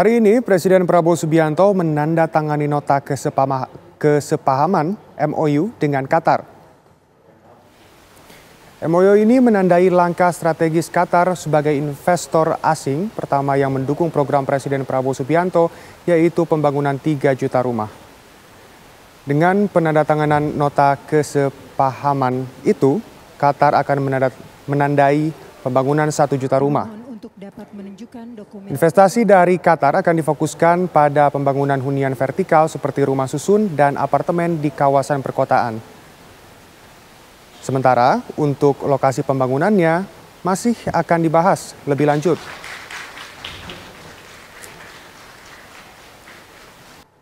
Hari ini Presiden Prabowo Subianto menandatangani nota kesepahaman MOU dengan Qatar. MOU ini menandai langkah strategis Qatar sebagai investor asing pertama yang mendukung program Presiden Prabowo Subianto, yaitu pembangunan 3 juta rumah. Dengan penandatanganan nota kesepahaman itu, Qatar akan menandai pembangunan 1 juta rumah. Investasi dari Qatar akan difokuskan pada pembangunan hunian vertikal seperti rumah susun dan apartemen di kawasan perkotaan. Sementara untuk lokasi pembangunannya masih akan dibahas lebih lanjut.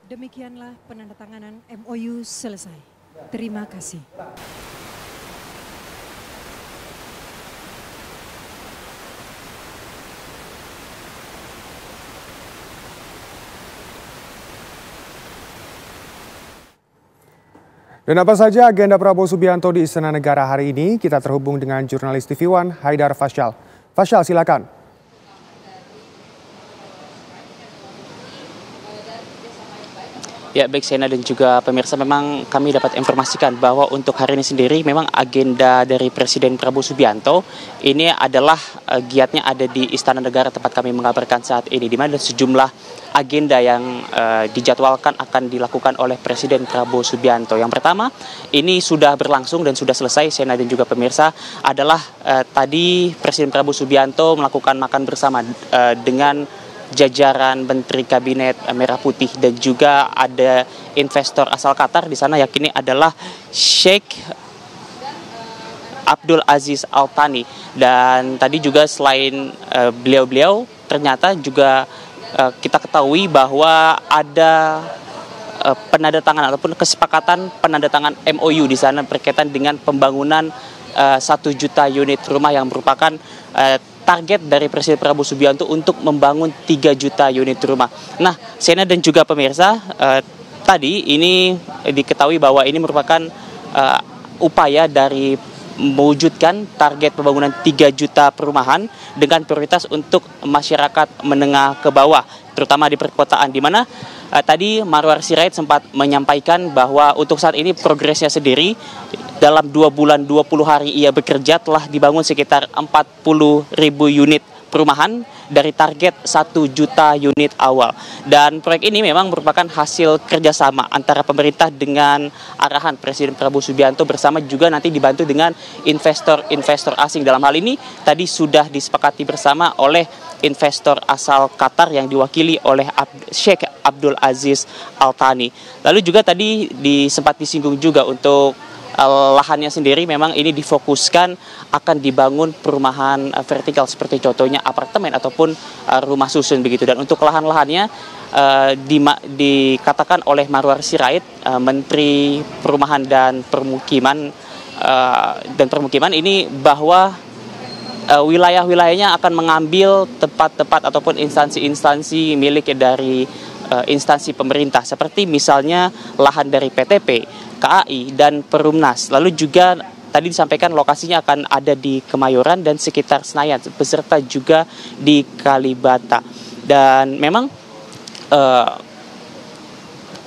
Demikianlah penandatanganan MOU selesai. Terima kasih. Dan apa saja agenda Prabowo Subianto di Istana Negara hari ini? Kita terhubung dengan jurnalis TV One, Haidar Fasyal. Fasyal, silakan. Ya, baik Sena dan juga pemirsa, memang kami dapat informasikan bahwa untuk hari ini sendiri memang agenda dari Presiden Prabowo Subianto ini adalah giatnya ada di Istana Negara tempat kami mengabarkan saat ini, di mana ada sejumlah agenda yang dijadwalkan akan dilakukan oleh Presiden Prabowo Subianto. Yang pertama, ini sudah berlangsung dan sudah selesai, Sena dan juga pemirsa, adalah tadi Presiden Prabowo Subianto melakukan makan bersama dengan jajaran Menteri Kabinet Merah Putih dan juga ada investor asal Qatar di sana, yakni adalah Sheikh Abdul Aziz Al Thani. Dan tadi juga selain beliau-beliau, ternyata juga kita ketahui bahwa ada penandatangan ataupun kesepakatan penandatangan MOU di sana berkaitan dengan pembangunan 1 juta unit rumah yang merupakan target dari Presiden Prabowo Subianto untuk membangun 3 juta unit rumah. Nah, Sena dan juga pemirsa, tadi ini diketahui bahwa ini merupakan upaya dari mewujudkan target pembangunan 3 juta perumahan dengan prioritas untuk masyarakat menengah ke bawah, terutama di perkotaan, di mana tadi Marwar Sirait sempat menyampaikan bahwa untuk saat ini progresnya sendiri dalam 2 bulan 20 hari ia bekerja telah dibangun sekitar 40.000 unit perumahan dari target 1 juta unit awal. Dan proyek ini memang merupakan hasil kerjasama antara pemerintah dengan arahan Presiden Prabowo Subianto bersama juga nanti dibantu dengan investor-investor asing. Dalam hal ini tadi sudah disepakati bersama oleh investor asal Qatar yang diwakili oleh Sheikh Abdul Aziz Al Thani. Lalu juga tadi sempat disinggung juga untuk lahannya sendiri, memang ini difokuskan akan dibangun perumahan vertikal seperti contohnya apartemen ataupun rumah susun begitu. Dan untuk lahan-lahannya dikatakan oleh Marwar Sirait, Menteri Perumahan dan Permukiman ini bahwa wilayah-wilayahnya akan mengambil tempat-tempat ataupun instansi-instansi milik dari instansi pemerintah seperti misalnya lahan dari PTP, KAI, dan Perumnas. Lalu juga tadi disampaikan lokasinya akan ada di Kemayoran dan sekitar Senayan, beserta juga di Kalibata. Dan memang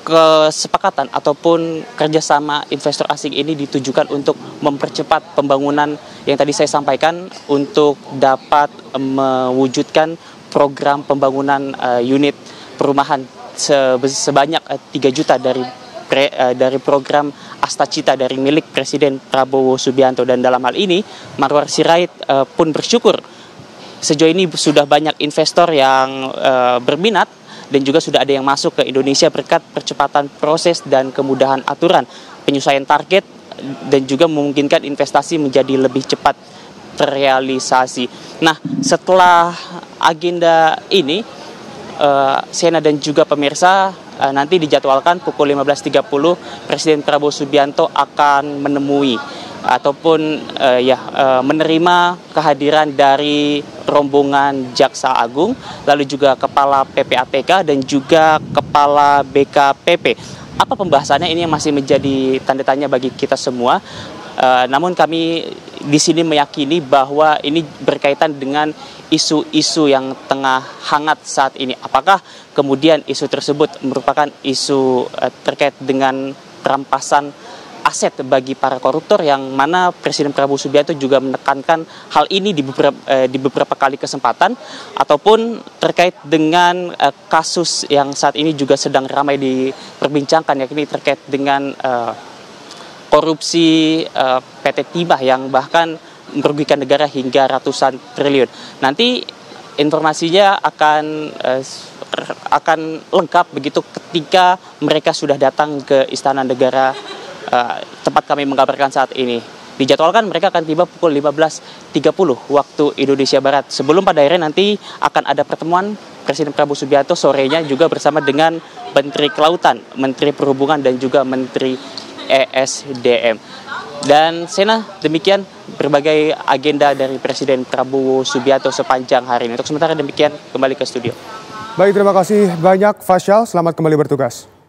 kesepakatan ataupun kerjasama investor asing ini ditujukan untuk mempercepat pembangunan yang tadi saya sampaikan untuk dapat mewujudkan program pembangunan unit perumahan sebanyak 3 juta dari program Astacita dari milik Presiden Prabowo Subianto. Dan dalam hal ini Marwar Sirait pun bersyukur sejauh ini sudah banyak investor yang berminat dan juga sudah ada yang masuk ke Indonesia berkat percepatan proses dan kemudahan aturan, penyesuaian target, dan juga memungkinkan investasi menjadi lebih cepat terrealisasi. Nah, setelah agenda ini, Sena dan juga pemirsa, nanti dijadwalkan pukul 15.30 Presiden Prabowo Subianto akan menemui ataupun menerima kehadiran dari rombongan Jaksa Agung, lalu juga Kepala PPATK dan juga Kepala BKPP. Apa pembahasannya ini yang masih menjadi tanda tanya bagi kita semua. Namun kami di sini meyakini bahwa ini berkaitan dengan isu-isu yang tengah hangat saat ini. Apakah kemudian isu tersebut merupakan isu terkait dengan perampasan aset bagi para koruptor, yang mana Presiden Prabowo Subianto juga menekankan hal ini di beberapa kali kesempatan, ataupun terkait dengan kasus yang saat ini juga sedang ramai diperbincangkan, yakni terkait dengan korupsi PT Timah yang bahkan merugikan negara hingga ratusan triliun. Nanti informasinya akan lengkap begitu ketika mereka sudah datang ke Istana Negara tempat kami mengabarkan saat ini. Dijadwalkan mereka akan tiba pukul 15.30 waktu Indonesia Barat. Sebelum pada akhirnya nanti akan ada pertemuan Presiden Prabowo Subianto sorenya juga bersama dengan Menteri Kelautan, Menteri Perhubungan, dan juga Menteri ESDM. Dan Sena, demikian berbagai agenda dari Presiden Prabowo Subianto sepanjang hari ini. Untuk sementara demikian, kembali ke studio. Baik, terima kasih banyak Fasyal. Selamat kembali bertugas.